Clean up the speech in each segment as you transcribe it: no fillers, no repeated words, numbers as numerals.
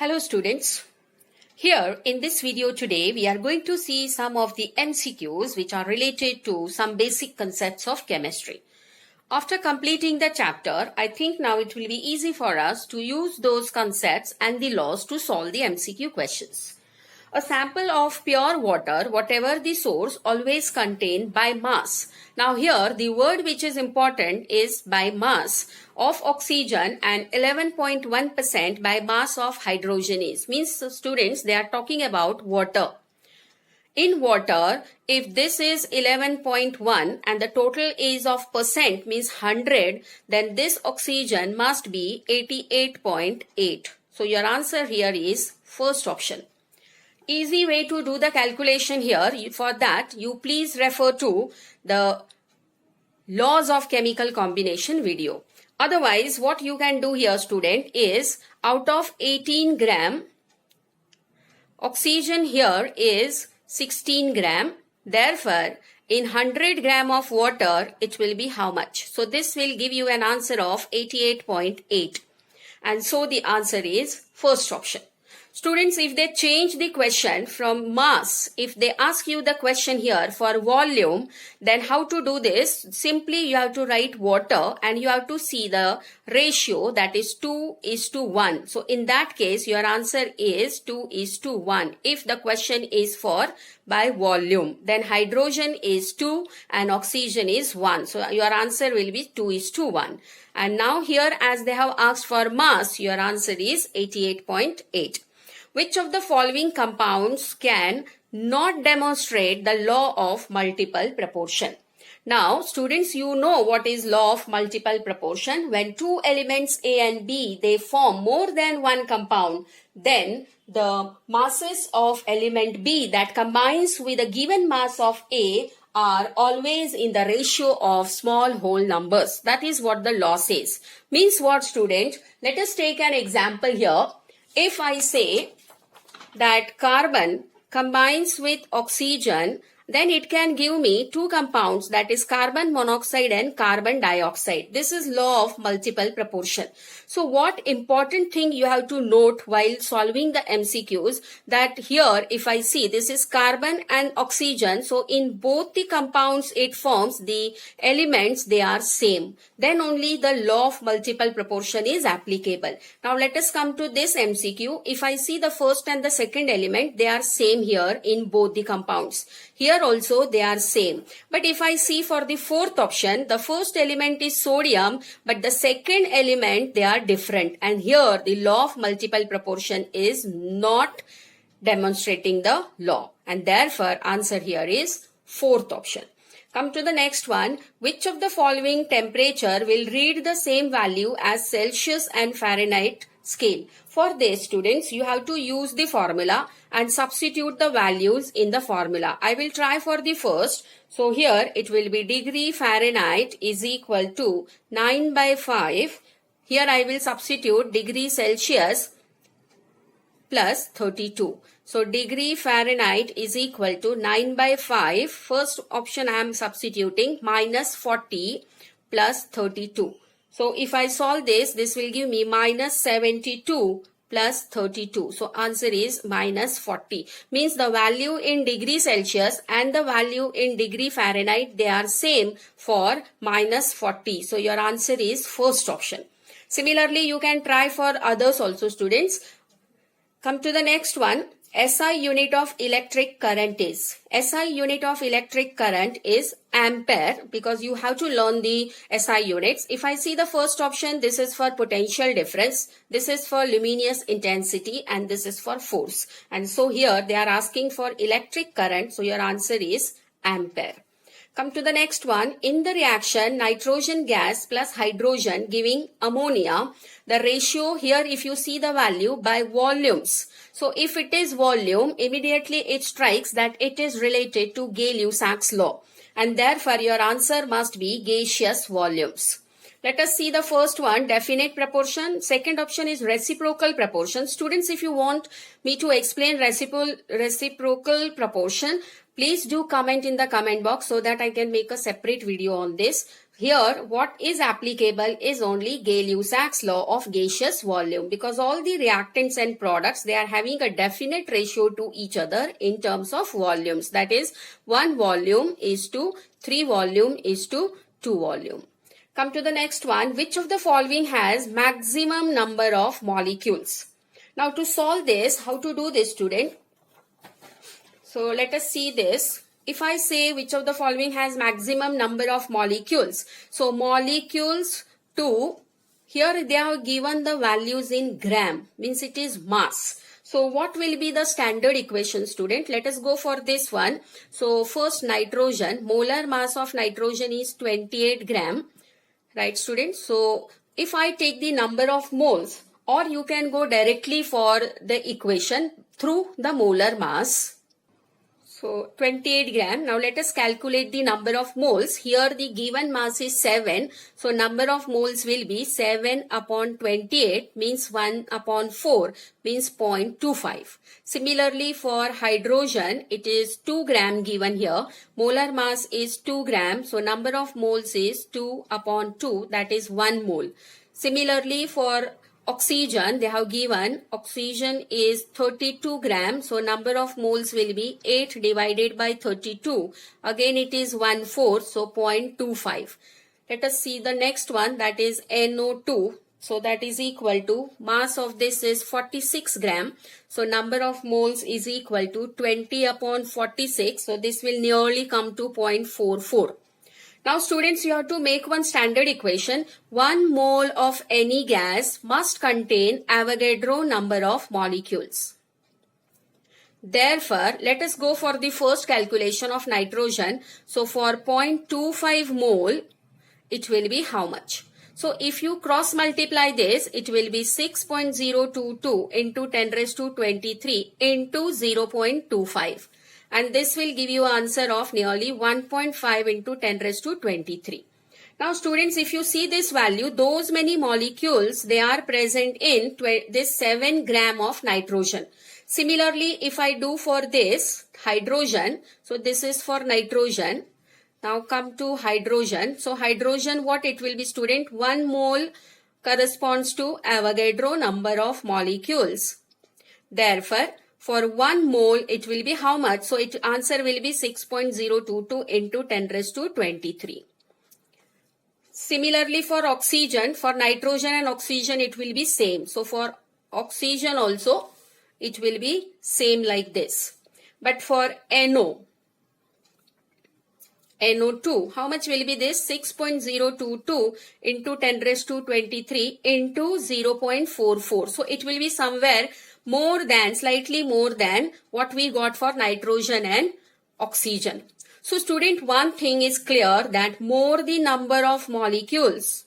Hello students. Here in this video today we are going to see some of the MCQs which are related to some basic concepts of chemistry. After completing the chapter, I think now it will be easy for us to use those concepts and the laws to solve the MCQ questions. A sample of pure water, whatever the source, always contain by mass. Now here the word which is important is by mass of oxygen and 11.1% by mass of hydrogen is. Means students, they are talking about water. In water, if this is 11.1 and the total is of percent means 100, then this oxygen must be 88.8. So your answer here is first option. Easy way to do the calculation here. For that, you please refer to the laws of chemical combination video. Otherwise, what you can do here, student, is out of 18 gram, oxygen here is 16 gram. Therefore, in 100 gram of water, it will be how much? So this will give you an answer of 88.8. And so the answer is first option. Students, if they change the question from mass, if they ask you the question here for volume, then how to do this? Simply you have to write water and you have to see the ratio, that is 2:1. So in that case, your answer is 2:1. If the question is for by volume, then hydrogen is 2 and oxygen is 1. So your answer will be 2:1. And now here, as they have asked for mass, your answer is 88.8. Which of the following compounds can not demonstrate the law of multiple proportion? Now, students, you know what is law of multiple proportion. When two elements A and B, they form more than one compound, then the masses of element B that combines with a given mass of A are always in the ratio of small whole numbers. That is what the law says. Means what, student? Let us take an example here. If I say that carbon combines with oxygen, then it can give me two compounds, that is carbon monoxide and carbon dioxide. This is law of multiple proportion. So what important thing you have to note while solving the MCQs, that here if I see this is carbon and oxygen, so in both the compounds it forms the elements, they are same. Then only the law of multiple proportion is applicable. Now let us come to this MCQ. If I see the first and the second element, they are same here in both the compounds. Here also they are same. But if I see for the fourth option, the first element is sodium, but the second element, they are different. And here the law of multiple proportion is not demonstrating the law. And therefore answer here is fourth option. Come to the next one. Which of the following temperature will read the same value as Celsius and Fahrenheit scale? For this, students, you have to use the formula and substitute the values in the formula. I will try for the first. So here it will be degree Fahrenheit is equal to 9/5. Here I will substitute degree Celsius plus 32. So degree Fahrenheit is equal to 9/5. First option I am substituting minus 40 plus 32. So if I solve this, this will give me minus 72 plus 32. So answer is minus 40. Means the value in degree Celsius and the value in degree Fahrenheit, they are same for minus 40. So your answer is first option. Similarly, you can try for others also, students. Come to the next one. SI unit of electric current is. SI unit of electric current is ampere, because you have to learn the SI units. If I see the first option, this is for potential difference, this is for luminous intensity, and this is for force. And so here they are asking for electric current. So your answer is ampere. Come to the next one. In the reaction, nitrogen gas plus hydrogen giving ammonia, the ratio here, if you see the value by volumes. So if it is volume, immediately it strikes that it is related to Gay-Lussac's law. And therefore your answer must be gaseous volumes. Let us see the first one, definite proportion. Second option is reciprocal proportion. Students, if you want me to explain reciprocal proportion, please do comment in the comment box so that I can make a separate video on this. here what is applicable is only Gay-Lussac's law of gaseous volume, because all the reactants and products, they are having a definite ratio to each other in terms of volumes. That is 1 volume is to 3 volume is to 2 volume. Come to the next one. Which of the following has maximum number of molecules? Now to solve this, how to do this, student? So let us see this. If I say which of the following has maximum number of molecules, so molecules 2, here they have given the values in gram, means it is mass. So what will be the standard equation, student? Let us go for this one. So first nitrogen, molar mass of nitrogen is 28 gram, right student? So if I take the number of moles, or you can go directly for the equation through the molar mass. So 28 gram. Now let us calculate the number of moles. Here the given mass is 7. So number of moles will be 7 upon 28 means 1 upon 4 means 0.25. Similarly for hydrogen, it is 2 gram given here. Molar mass is 2 gram. So number of moles is 2 upon 2, that is 1 mole. Similarly for oxygen, they have given oxygen is 32 grams. So number of moles will be 8 divided by 32. Again it is 1/4, so 0.25. Let us see the next one, that is NO2. So that is equal to, mass of this is 46 gram. So number of moles is equal to 20 upon 46. So this will nearly come to 0.44. Now students, you have to make one standard equation. 1 mole of any gas must contain Avogadro number of molecules. Therefore, let us go for the first calculation of nitrogen. So for 0.25 mole, it will be how much? So if you cross multiply this, it will be 6.022 into 10 raised to 23 into 0.25. And this will give you an answer of nearly 1.5 into 10 raised to 23. Now students, if you see this value, those many molecules, they are present in this 7 gram of nitrogen. Similarly, if I do for this hydrogen, so this is for nitrogen. Now come to hydrogen. So hydrogen, what it will be, student? 1 mole corresponds to Avogadro number of molecules. Therefore, for 1 mole, it will be how much? So its answer will be 6.022 into 10 raised to 23. Similarly, for oxygen, for nitrogen and oxygen, it will be same. So for oxygen also, it will be same like this. But for NO2, how much will be this? 6.022 into 10 raised to 23 into 0.44. So it will be somewhere more than, slightly more than what we got for nitrogen and oxygen. So student, one thing is clear, that more the number of molecules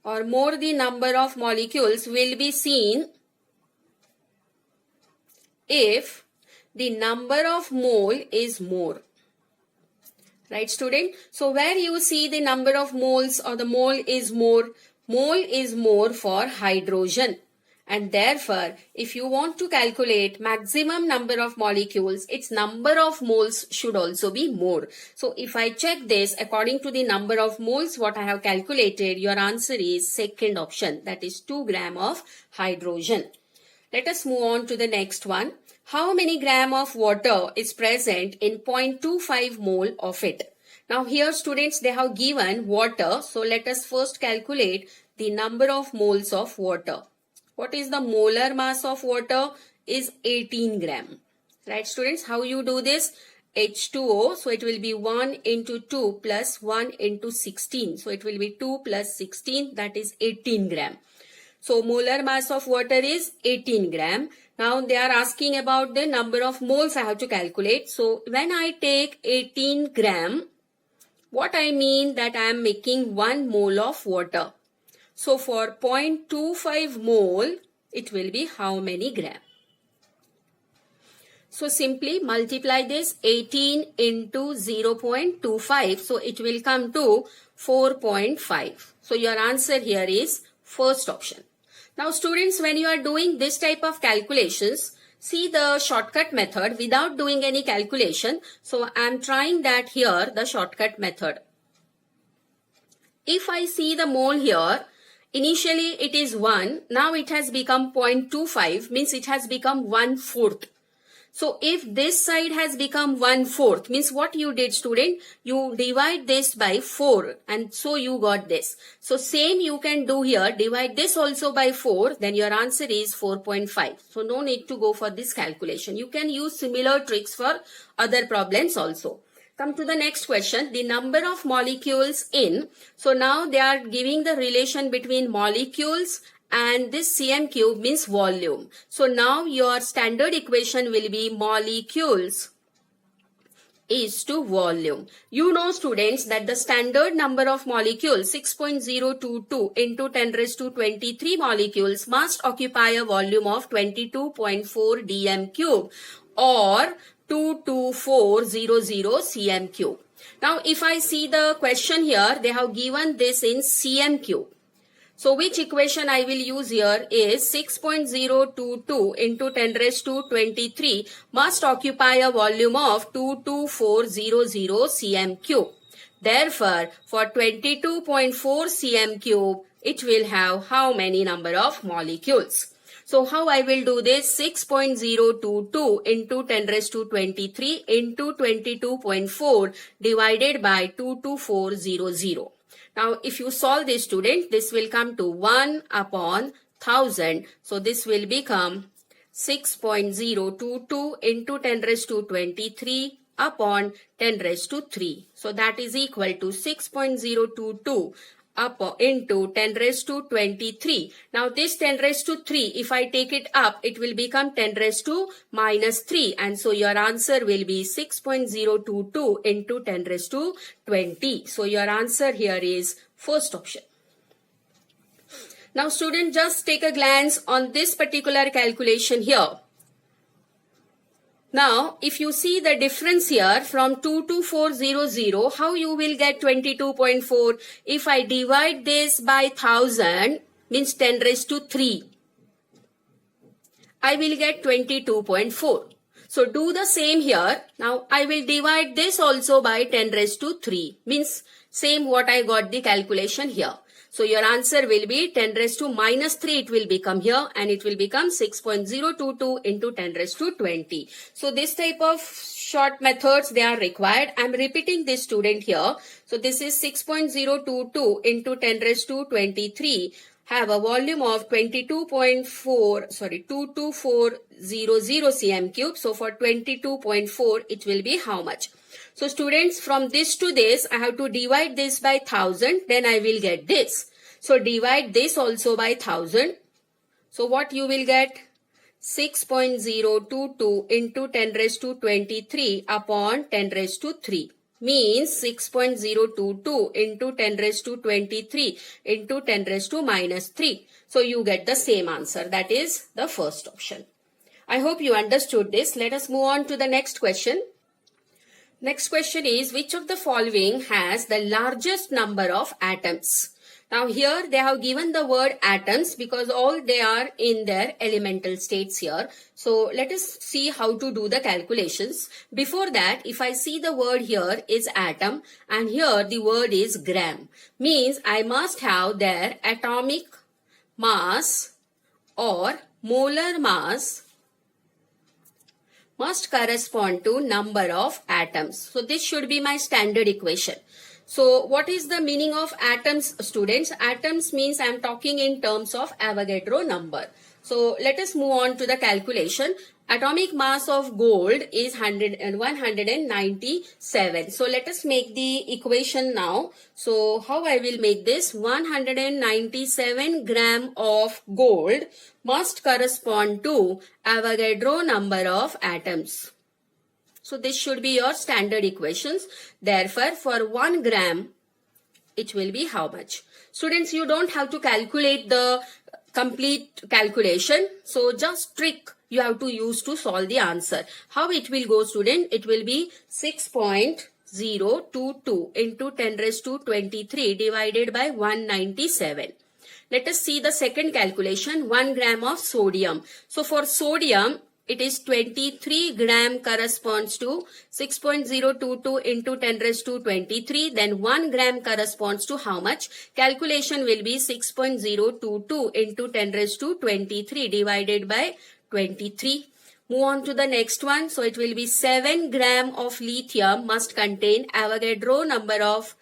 or more the number of molecules will be seen if the number of mole is more. Right student? So where you see the number of moles or the mole is more for hydrogen. And therefore, if you want to calculate maximum number of molecules, its number of moles should also be more. So if I check this according to the number of moles what I have calculated, your answer is second option, that is 2 gram of hydrogen. Let us move on to the next one. How many gram of water is present in 0.25 mole of it? Now here students, they have given water. So let us first calculate the number of moles of water. What is the molar mass of water? Is 18 gram. Right students, how you do this? H2O, so it will be 1 into 2 plus 1 into 16. So it will be 2 plus 16, that is 18 gram. So molar mass of water is 18 gram. Now they are asking about the number of moles I have to calculate. So when I take 18 gram, what I mean that I am making 1 mole of water. So for 0.25 mole, it will be how many gram? So simply multiply this 18 into 0.25. So it will come to 4.5. So your answer here is first option. Now students, when you are doing this type of calculations, see the shortcut method without doing any calculation. So I am trying that here, the shortcut method. If I see the mole here, initially it is 1, now it has become 0.25, means it has become 1/4. So if this side has become 1/4, means what you did, student? You divide this by 4 and so you got this. So same you can do here, divide this also by 4, then your answer is 4.5. So no need to go for this calculation. You can use similar tricks for other problems also. Come to the next question, the number of molecules in. So now they are giving the relation between molecules and this cm cube means volume. So now your standard equation will be molecules is to volume. You know, students, that the standard number of molecules 6.022 into 10 raised to 23 molecules must occupy a volume of 22.4 dm cube or 22400 cm cube. Now if I see the question here, they have given this in cm cube. So which equation I will use here is 6.022 into 10 raised to 23 must occupy a volume of 22400 cm cube. Therefore, for 22.4 cm cube, it will have how many number of molecules? So how I will do this? 6.022 into 10 raised to 23 into 22.4 divided by 22400. Now, if you solve this, student, this will come to 1 upon 1000. So, this will become 6.022 into 10 raised to 23 upon 10 raised to 3. So, that is equal to 6.022 into 10 raised to 23. Now, this 10 raised to 3, if I take it up, it will become 10 raised to minus 3. And so, your answer will be 6.022 into 10 raised to 20. So, your answer here is first option. Now, student, just take a glance on this particular calculation here. Now, if you see the difference here from 22400, how you will get 22.4? If I divide this by 1000, means 10 raised to 3, I will get 22.4. So, do the same here. Now, I will divide this also by 10 raised to 3, means same what I got the calculation here. So, your answer will be 10 raised to minus 3, it will become here, and it will become 6.022 into 10 raised to 20. So, this type of short methods, they are required. I am repeating this, student, here. So, this is 6.022 into 10 raised to 23 have a volume of 22400 cm cube. So, for 22.4, it will be how much? So, students, from this to this, I have to divide this by 1000, then I will get this. So, divide this also by 1000. So, what you will get? 6.022 into 10 raised to 23 upon 10 raised to 3. Means 6.022 into 10 raised to 23 into 10 raised to minus 3. So, you get the same answer. That is the first option. I hope you understood this. Let us move on to the next question. Next question is, which of the following has the largest number of atoms? Now here they have given the word atoms because all they are in their elemental states here. So let us see how to do the calculations. Before that, if I see the word here is atom and here the word is gram, means I must have their atomic mass or molar mass must correspond to number of atoms. So this should be my standard equation. So what is the meaning of atoms, students? Atoms means I am talking in terms of Avogadro number. So let us move on to the calculation. Atomic mass of gold is 197. So let us make the equation now. So how I will make this? 197 gram of gold must correspond to Avogadro number of atoms. So this should be your standard equations. Therefore, for 1 gram, it will be how much? Students, you don't have to calculate the complete calculation. So just trick you have to use to solve the answer. How it will go, student? It will be 6.022 into 10 raised to 23 divided by 197. Let us see the second calculation, 1 gram of sodium. So for sodium, it is 23 gram corresponds to 6.022 into 10 raised to 23. Then 1 gram corresponds to how much? Calculation will be 6.022 into 10 raised to 23 divided by 23. Move on to the next one. So it will be 7 gram of lithium must contain Avogadro number of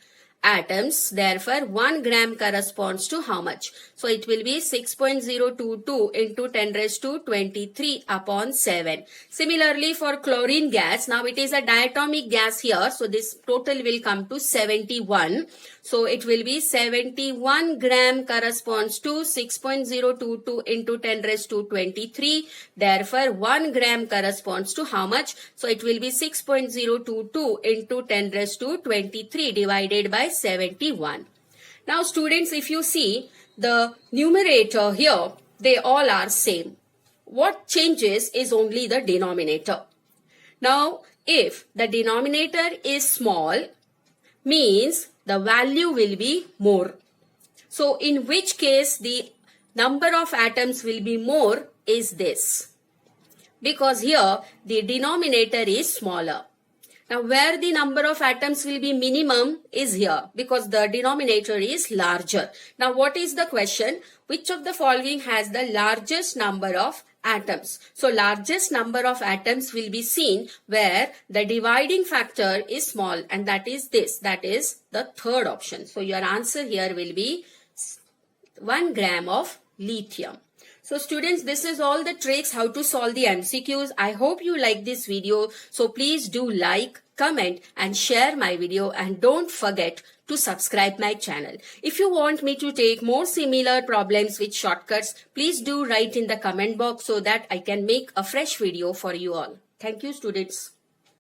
atoms. Therefore, 1 gram corresponds to how much? So it will be 6.022 into 10 raised to 23 upon 7. Similarly, for chlorine gas, now it is a diatomic gas here. So this total will come to 71. So it will be 71 gram corresponds to 6.022 into 10 raised to 23. Therefore, 1 gram corresponds to how much? So it will be 6.022 into 10 raised to 23 divided by 71. Now students, if you see the numerator here, they all are same. What changes is only the denominator. Now, if the denominator is small, means the value will be more. So in which case the number of atoms will be more is this. Because here the denominator is smaller. Now where the number of atoms will be minimum is here because the denominator is larger. Now what is the question? Which of the following has the largest number of atoms? So largest number of atoms will be seen where the dividing factor is small, and that is this. That is the third option. So your answer here will be 1 gram of lithium. So students, this is all the tricks how to solve the MCQs. I hope you like this video. So please do like, comment and share my video, and don't forget to subscribe my channel. If you want me to take more similar problems with shortcuts, please do write in the comment box so that I can make a fresh video for you all. Thank you students.